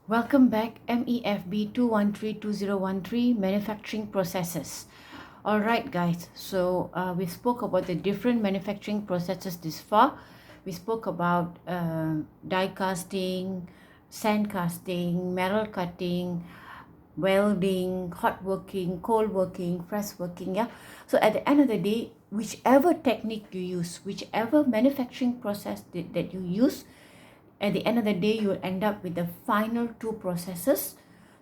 Welcome back, MEFB 2132013 manufacturing processes. All right, guys. So we spoke about the different manufacturing processes this far. We spoke about die casting, sand casting, metal cutting, welding, hot working, cold working, press working. Yeah. So at the end of the day, whichever technique you use, whichever manufacturing process that you use, at the end of the day, you will end up with the final two processes.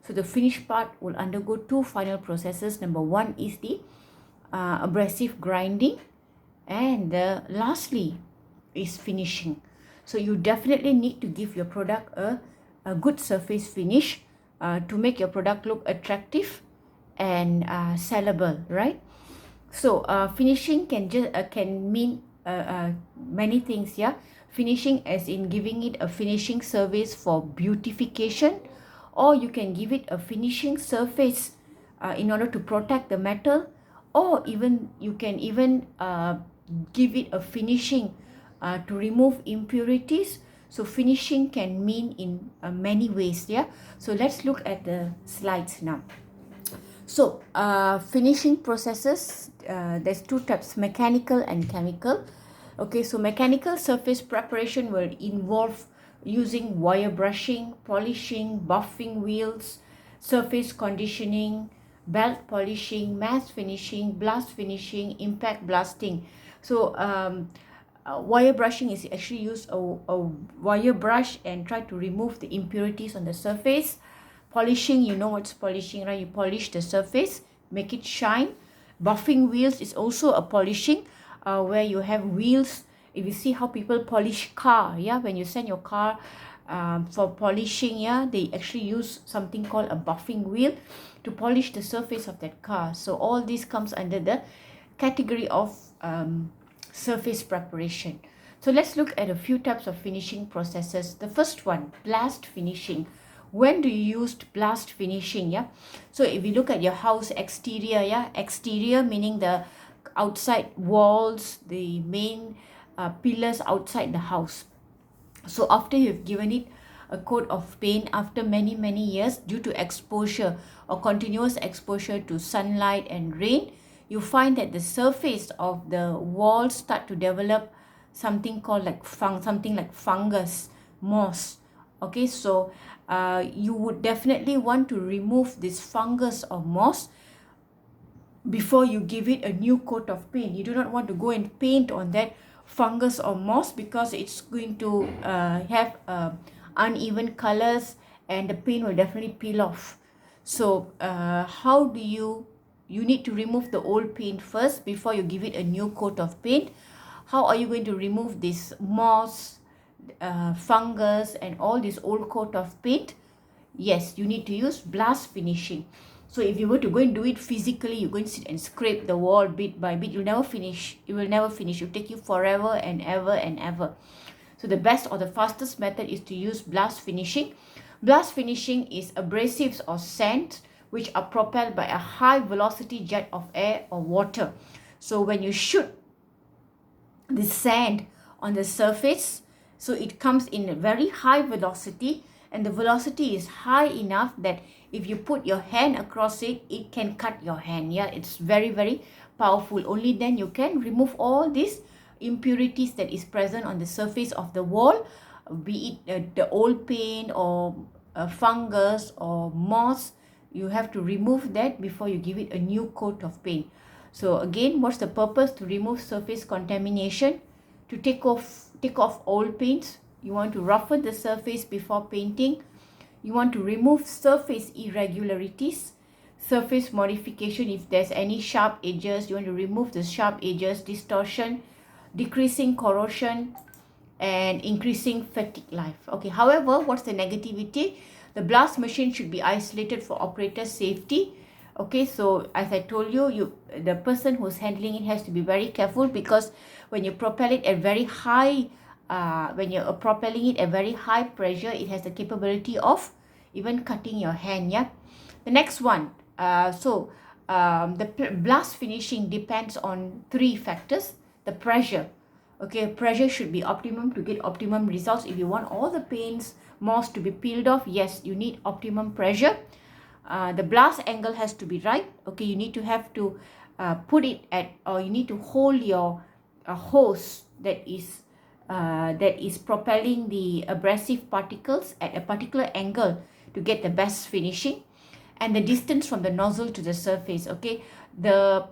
So the finished part will undergo two final processes. Number one is the abrasive grinding, and lastly is finishing. So you definitely need to give your product a good surface finish to make your product look attractive and sellable, right? So finishing can mean many things. Yeah, finishing as in giving it a finishing service for beautification, or you can give it a finishing surface in order to protect the metal, or even you can even give it a finishing to remove impurities. So finishing can mean in many ways. Yeah, so let's look at the slides now. So, finishing processes, there's two types, mechanical and chemical. Okay, so mechanical surface preparation will involve using wire brushing, polishing, buffing wheels, surface conditioning, belt polishing, mass finishing, blast finishing, impact blasting. So, wire brushing is actually use a wire brush and try to remove the impurities on the surface. Polishing, you know what's polishing, right? You polish the surface, make it shine. Buffing wheels is also a polishing, where you have wheels. If you see how people polish car, yeah, when you send your car for polishing, yeah, they actually use something called a buffing wheel to polish the surface of that car. So all this comes under the category of surface preparation. So let's look at a few types of finishing processes. The first one, blast finishing. When do you use blast finishing? Yeah, so if you look at your house exterior, yeah, exterior meaning the outside walls, the main pillars outside the house. So after you've given it a coat of paint, after many years, due to exposure or continuous exposure to sunlight and rain, you find that the surface of the walls start to develop something called like something like fungus, moss. Okay, so you would definitely want to remove this fungus or moss before you give it a new coat of paint. You do not want to go and paint on that fungus or moss, because it's going to have uneven colors and the paint will definitely peel off. So how do you need to remove the old paint first before you give it a new coat of paint. How are you going to remove this moss, fungus and all this old coat of paint? Yes, you need to use blast finishing. So if you were to go and do it physically, you're going to sit and scrape the wall bit by bit, you'll never finish. It will never finish. It will take you forever and ever and ever. So the best or the fastest method is to use blast finishing. Blast finishing is abrasives or sand which are propelled by a high velocity jet of air or water. So when you shoot the sand on the surface, so it comes in a very high velocity, and the velocity is high enough that if you put your hand across it, it can cut your hand. Yeah, it's very powerful. Only then you can remove all these impurities that is present on the surface of the wall, be it the old paint or fungus or moss. You have to remove that before you give it a new coat of paint. So again, what's the purpose? To remove surface contamination, to take off old paints. You want to roughen the surface before painting. You want to remove surface irregularities, surface modification. If there's any sharp edges, you want to remove the sharp edges, distortion, decreasing corrosion, and increasing fatigue life. Okay, however, what's the negativity? The blast machine should be isolated for operator safety. Okay, so as I told you, the person who's handling it has to be very careful, because when you propel it at very high when you're propelling it at very high pressure, it has the capability of even cutting your hand. Yeah, the next one, the blast finishing depends on three factors. The pressure. Okay, pressure should be optimum to get optimum results. If you want all the paints moss to be peeled off, yes, you need optimum pressure. The blast angle has to be right. Okay, you need to have to put it at, or you need to hold your hose that is propelling the abrasive particles at a particular angle to get the best finishing. And the distance from the nozzle to the surface. Okay, the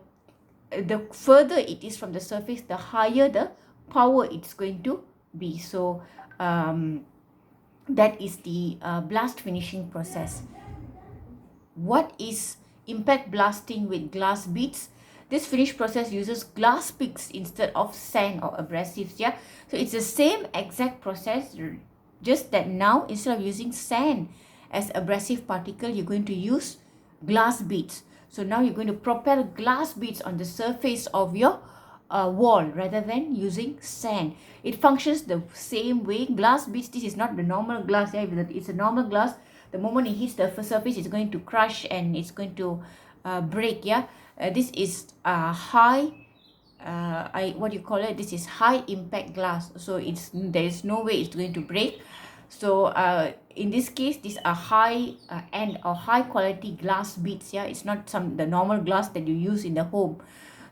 further it is from the surface, the higher the power it's going to be. So that is the blast finishing process. What is impact blasting with glass beads? This finish process uses glass beads instead of sand or abrasives. Yeah, so it's the same exact process, just that now instead of using sand as abrasive particle, you're going to use glass beads. So now you're going to propel glass beads on the surface of your wall rather than using sand. It functions the same way. Glass beads, this is not the normal glass. Yeah, it's a normal glass. The moment it hits the surface, it's going to crush and it's going to break. Yeah, this is high. What do you call it? This is high impact glass. So there is no way it's going to break. So in this case, these are high end or high quality glass beads. Yeah, it's not the normal glass that you use in the home.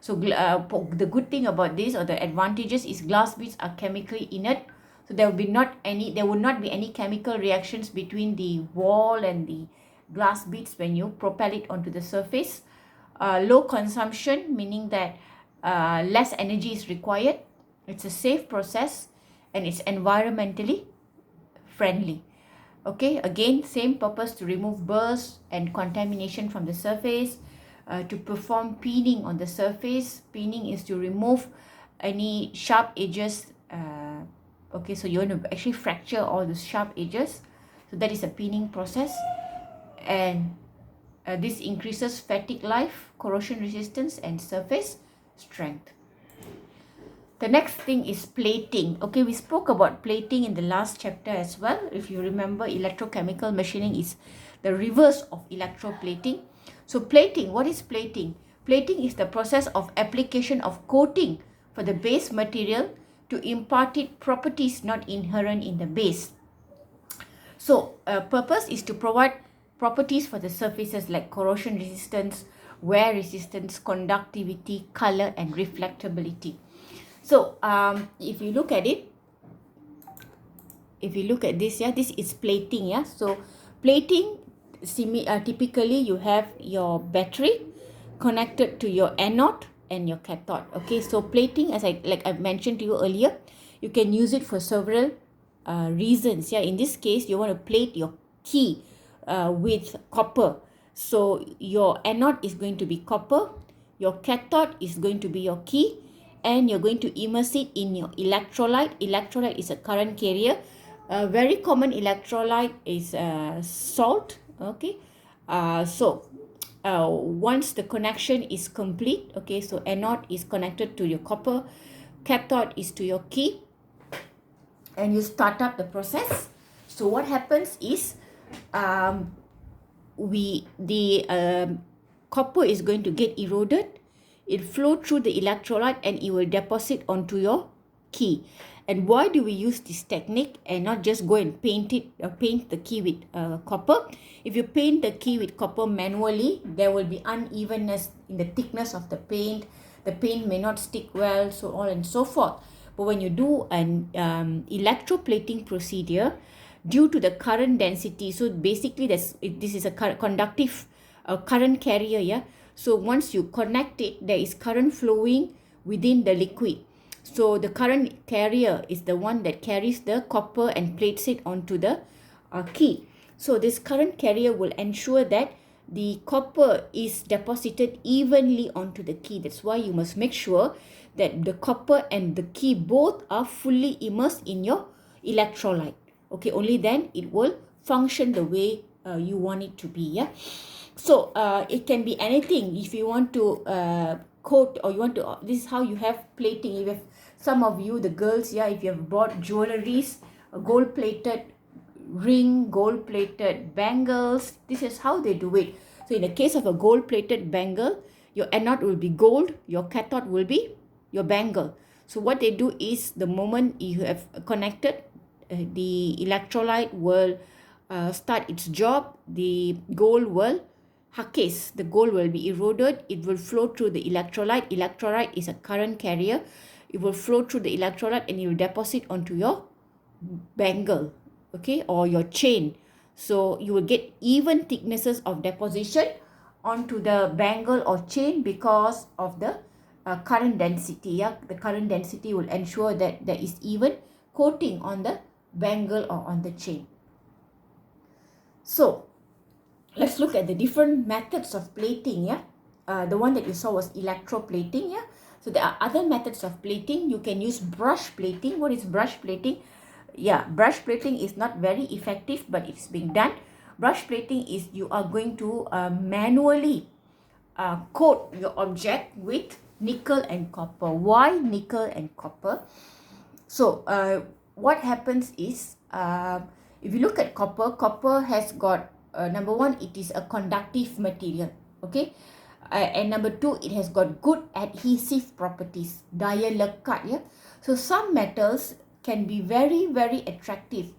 So the good thing about this, or the advantages, is glass beads are chemically inert. So there will not be any chemical reactions between the wall and the glass beads when you propel it onto the surface. Low consumption, meaning that less energy is required. It's a safe process and it's environmentally friendly. Okay, again, same purpose, to remove burrs and contamination from the surface. To perform peening on the surface. Peening is to remove any sharp edges. Okay, so you want to actually fracture all the sharp edges. So that is a peening process. And this increases fatigue life, corrosion resistance, and surface strength. The next thing is plating. Okay, we spoke about plating in the last chapter as well. If you remember, electrochemical machining is the reverse of electroplating. So plating, what is plating? Plating is the process of application of coating for the base material to impart it properties not inherent in the base. So purpose is to provide properties for the surfaces like corrosion resistance, wear resistance, conductivity, color, and reflectability. So if you look at it, if you look at this, yeah, this is plating. Yeah, so plating, typically you have your battery connected to your anode and your cathode. Okay, so plating, as I mentioned to you earlier, you can use it for several reasons. Yeah, in this case, you want to plate your key with copper. So your anode is going to be copper, your cathode is going to be your key, and you're going to immerse it in your electrolyte. Electrolyte is a current carrier. A very common electrolyte is salt. Okay, so once the connection is complete, okay, so anode is connected to your copper, cathode is to your key, and you start up the process. So what happens is copper is going to get eroded. It flow through the electrolyte and it will deposit onto your key. And why do we use this technique and not just go and paint the key with copper? If you paint the key with copper manually, there will be unevenness in the thickness of the paint. The paint may not stick well, so on and so forth. But when you do an electroplating procedure, due to the current density, so basically this is a conductive current carrier. Yeah. So once you connect it, there is current flowing within the liquid. So the current carrier is the one that carries the copper and plates it onto the key. So this current carrier will ensure that the copper is deposited evenly onto the key. That's why you must make sure that the copper and the key both are fully immersed in your electrolyte. Okay, only then it will function the way you want it to be. Yeah. So it can be anything. If you want to coat, or you want to, this is how you have plating. If you have, some of you, the girls, yeah, if you have bought jewelries, a gold plated ring, gold plated bangles, this is how they do it. So in the case of a gold plated bangle, your anode will be gold, your cathode will be your bangle. So what they do is, the moment you have connected the electrolyte will start its job. The gold will hakis, the gold will be eroded. It will flow through the electrolyte. Electrolyte is a current carrier. It will flow through the electrolyte and it will deposit onto your bangle, okay, or your chain. So you will get even thicknesses of deposition onto the bangle or chain because of the current density. Yeah, the current density will ensure that there is even coating on the bangle or on the chain. So let's look at the different methods of plating. Yeah, the one that you saw was electroplating. Yeah, so there are other methods of plating. You can use brush plating. What is brush plating? Yeah, brush plating is not very effective, but it's being done. Brush plating is you are going to manually coat your object with nickel and copper. Why nickel and copper? So what happens is, if you look at copper, copper has got number one, it is a conductive material, okay, and number two, it has got good adhesive properties, daya lekat. Yeah, so some metals can be very attractive,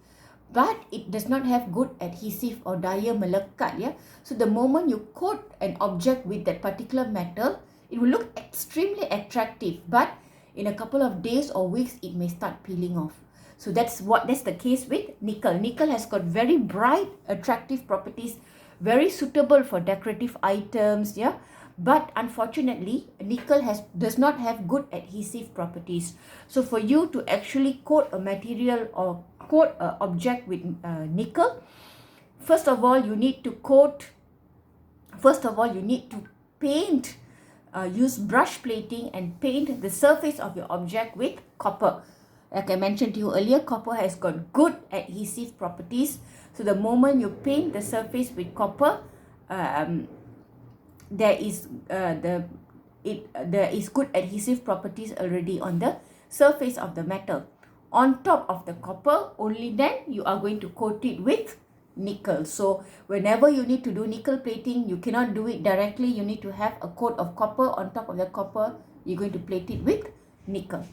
but it does not have good adhesive or daya melekat. Yeah, so the moment you coat an object with that particular metal, it will look extremely attractive, but in a couple of days or weeks it may start peeling off. So that's the case with nickel. Nickel has got very bright attractive properties, very suitable for decorative items. Yeah, but unfortunately nickel does not have good adhesive properties. So for you to actually coat a material or coat an object with nickel, first of all you need to paint, use brush plating and paint the surface of your object with copper. Like I mentioned to you earlier, copper has got good adhesive properties. So the moment you paint the surface with copper, there is good adhesive properties already on the surface of the metal. On top of the copper, only then you are going to coat it with nickel. So whenever you need to do nickel plating, you cannot do it directly. You need to have a coat of copper. On top of the copper, you're going to plate it with nickel.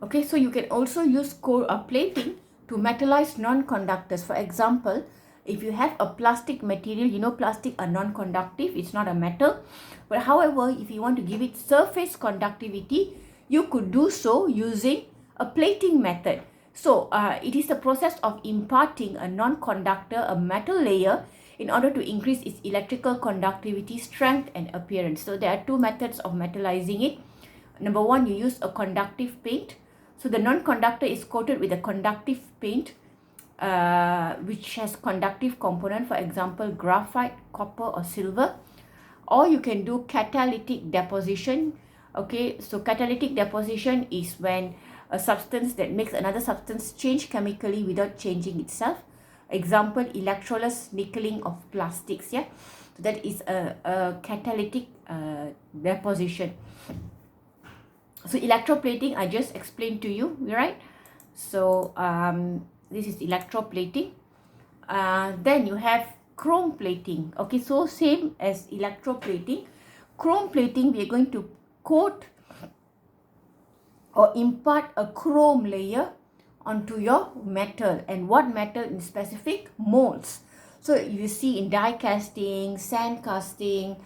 Okay, so you can also use plating to metallize non-conductors. For example, if you have a plastic material, you know plastic are non-conductive, it's not a metal. But however, if you want to give it surface conductivity, you could do so using a plating method. So it is the process of imparting a non-conductor, a metal layer, in order to increase its electrical conductivity, strength and appearance. So there are two methods of metallizing it. Number one, you use a conductive paint. So the non-conductor is coated with a conductive paint, which has conductive component, for example, graphite, copper or silver. Or you can do catalytic deposition. Okay, so catalytic deposition is when a substance that makes another substance change chemically without changing itself. Example, electroless nickeling of plastics. Yeah, so that is a catalytic deposition. So electroplating, I just explained to you, right? So this is electroplating. Then you have chrome plating. Okay, so same as electroplating. Chrome plating, we are going to coat or impart a chrome layer onto your metal. And what metal in specific? Molds. So you see in die casting, sand casting,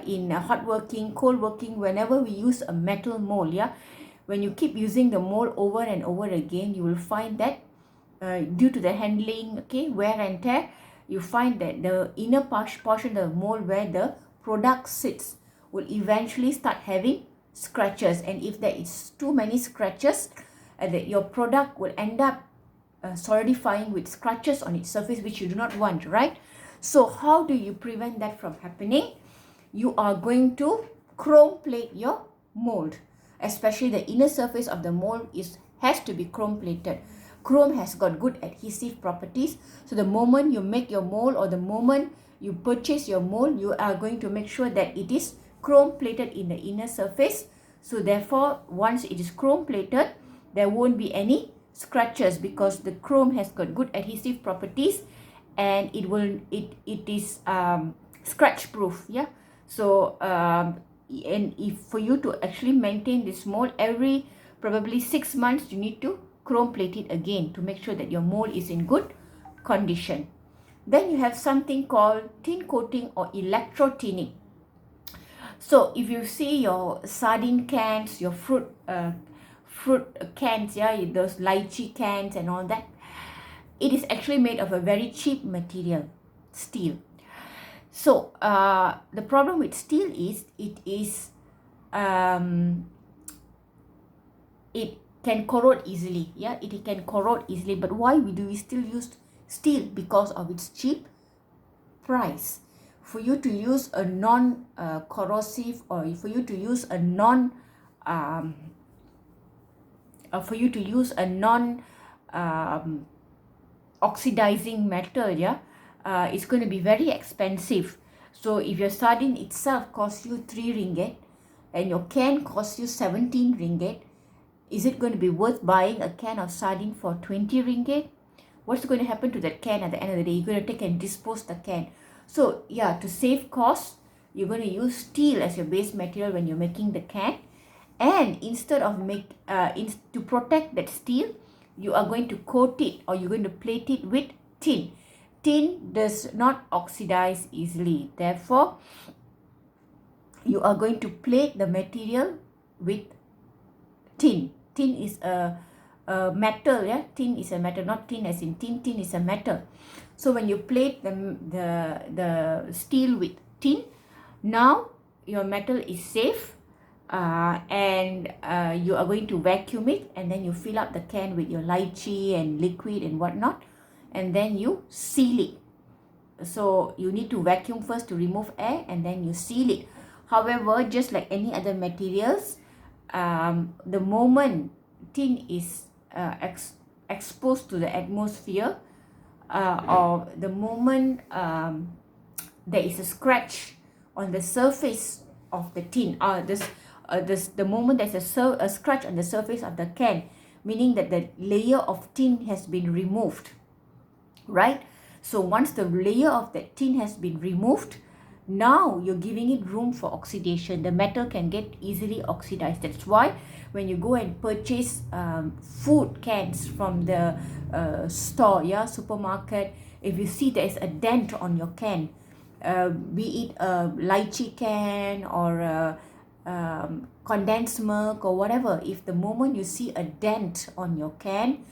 in hot working, cold working, whenever we use a metal mold, yeah, when you keep using the mold over and over again, you will find that due to the handling, okay, wear and tear, you find that the inner portion of the mold where the product sits will eventually start having scratches. And if there is too many scratches, your product will end up solidifying with scratches on its surface, which you do not want, right? So how do you prevent that from happening? You are going to chrome plate your mold, especially the inner surface of the mold has to be chrome plated. Chrome has got good adhesive properties. So the moment you make your mold or the moment you purchase your mold, you are going to make sure that it is chrome plated in the inner surface. So therefore, once it is chrome plated, there won't be any scratches because the chrome has got good adhesive properties and it is scratch proof. Yeah, so and if for you to actually maintain this mold, every probably 6 months you need to chrome plate it again to make sure that your mold is in good condition. Then you have something called tin coating or electro tinning. So if you see your sardine cans, your fruit cans, yeah, those lychee cans and all that, it is actually made of a very cheap material, steel. So the problem with steel is it can corrode easily. Yeah, it can corrode easily. But why do we still use steel? Because of its cheap price. For you to use a non corrosive, or for you to use a non oxidizing metal, yeah, it's going to be very expensive. So if your sardine itself costs you 3 ringgit and your can costs you 17 ringgit, is it going to be worth buying a can of sardine for 20 ringgit? What's going to happen to that can at the end of the day? You're going to take and dispose the can. So yeah, to save costs, you're going to use steel as your base material when you're making the can. And instead of to protect that steel, you are going to coat it, or you're going to plate it with tin. Tin does not oxidize easily. Therefore, you are going to plate the material with tin. Tin is a metal, yeah. Tin is a metal, not tin as in tin. Tin is a metal. So when you plate the steel with tin, now your metal is safe. And you are going to vacuum it, and then you fill up the can with your lychee and liquid and whatnot, and then you seal it. So you need to vacuum first to remove air, and then you seal it. However, just like any other materials, the moment tin is exposed to the atmosphere, or the moment there is a scratch on the surface of the tin, the moment there's a scratch on the surface of the can, meaning that the layer of tin has been removed, right? So once the layer of that tin has been removed, now you're giving it room for oxidation. The metal can get easily oxidized. That's why when you go and purchase food cans from the store, yeah, supermarket, if you see there's a dent on your can, be it a lychee can or a condensed milk or whatever, if the moment you see a dent on your can,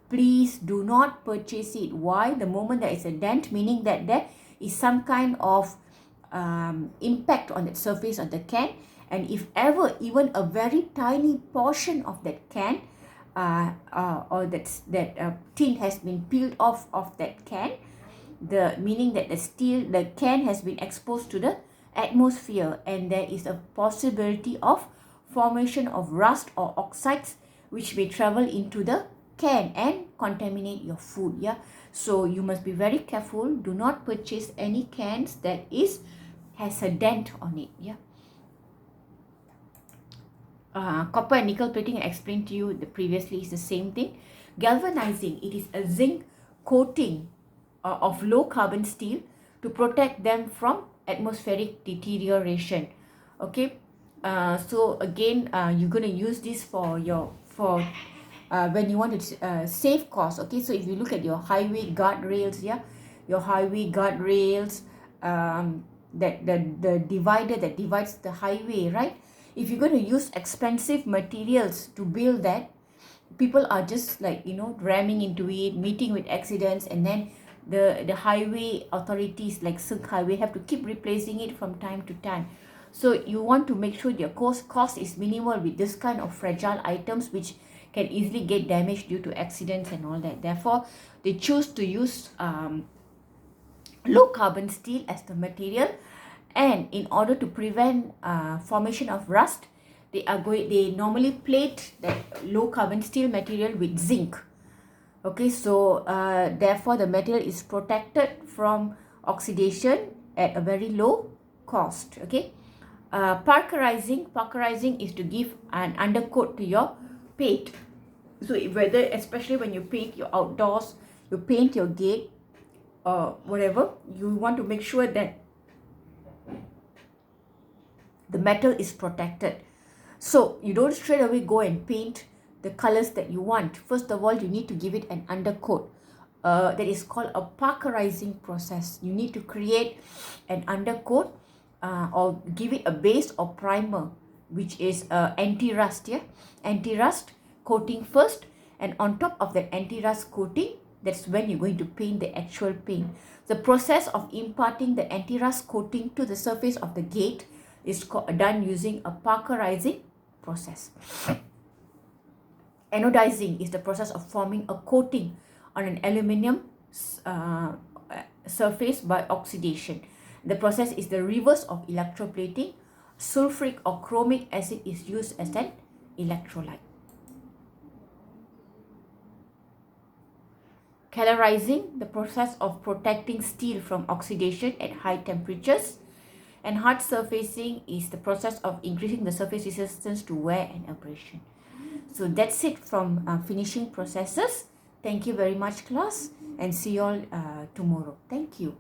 please do not purchase it. Why? The moment there is a dent, meaning that there is some kind of impact on the surface of the can, and if ever even a very tiny portion of that can or that tin has been peeled off of that can, meaning that the can has been exposed to the atmosphere, and there is a possibility of formation of rust or oxides which may travel into the can and contaminate your food. Yeah, so you must be very careful. Do not purchase any cans that has a dent on it. Yeah. Copper and nickel plating, I explained to you previously, is the same thing. Galvanizing, it is a zinc coating of low carbon steel to protect them from atmospheric deterioration. Okay, so again, you're going to use this for when you want to save costs. Okay, so if you look at your highway guardrails, yeah, your highway guardrails, that the divider that divides the highway, right? If you're going to use expensive materials to build that, people are just like, ramming into it, meeting with accidents, and then the highway authorities like Silk Highway have to keep replacing it from time to time. So you want to make sure your cost is minimal with this kind of fragile items, which can easily get damaged due to accidents and all that. Therefore, they choose to use low carbon steel as the material, and in order to prevent formation of rust, they normally plate that low carbon steel material with zinc. Okay, so therefore the material is protected from oxidation at a very low cost. Okay, Parkerizing is to give an undercoat to your paint. So especially when you paint your outdoors, you paint your gate, whatever, you want to make sure that the metal is protected. So you don't straight away go and paint the colors that you want. First of all, you need to give it an undercoat. That is called a parkerizing process. You need to create an undercoat or give it a base or primer, which is anti-rust. Yeah, anti-rust coating first, and on top of that anti-rust coating, that's when you're going to paint the actual paint. The process of imparting the anti-rust coating to the surface of the gate is done using a parkerizing process. Anodizing is the process of forming a coating on an aluminium surface by oxidation. The process is the reverse of electroplating. Sulfuric or chromic acid is used as an electrolyte. Calorizing, the process of protecting steel from oxidation at high temperatures. And hard surfacing is the process of increasing the surface resistance to wear and abrasion. So that's it from finishing processes. Thank you very much, class, and see you all tomorrow. Thank you.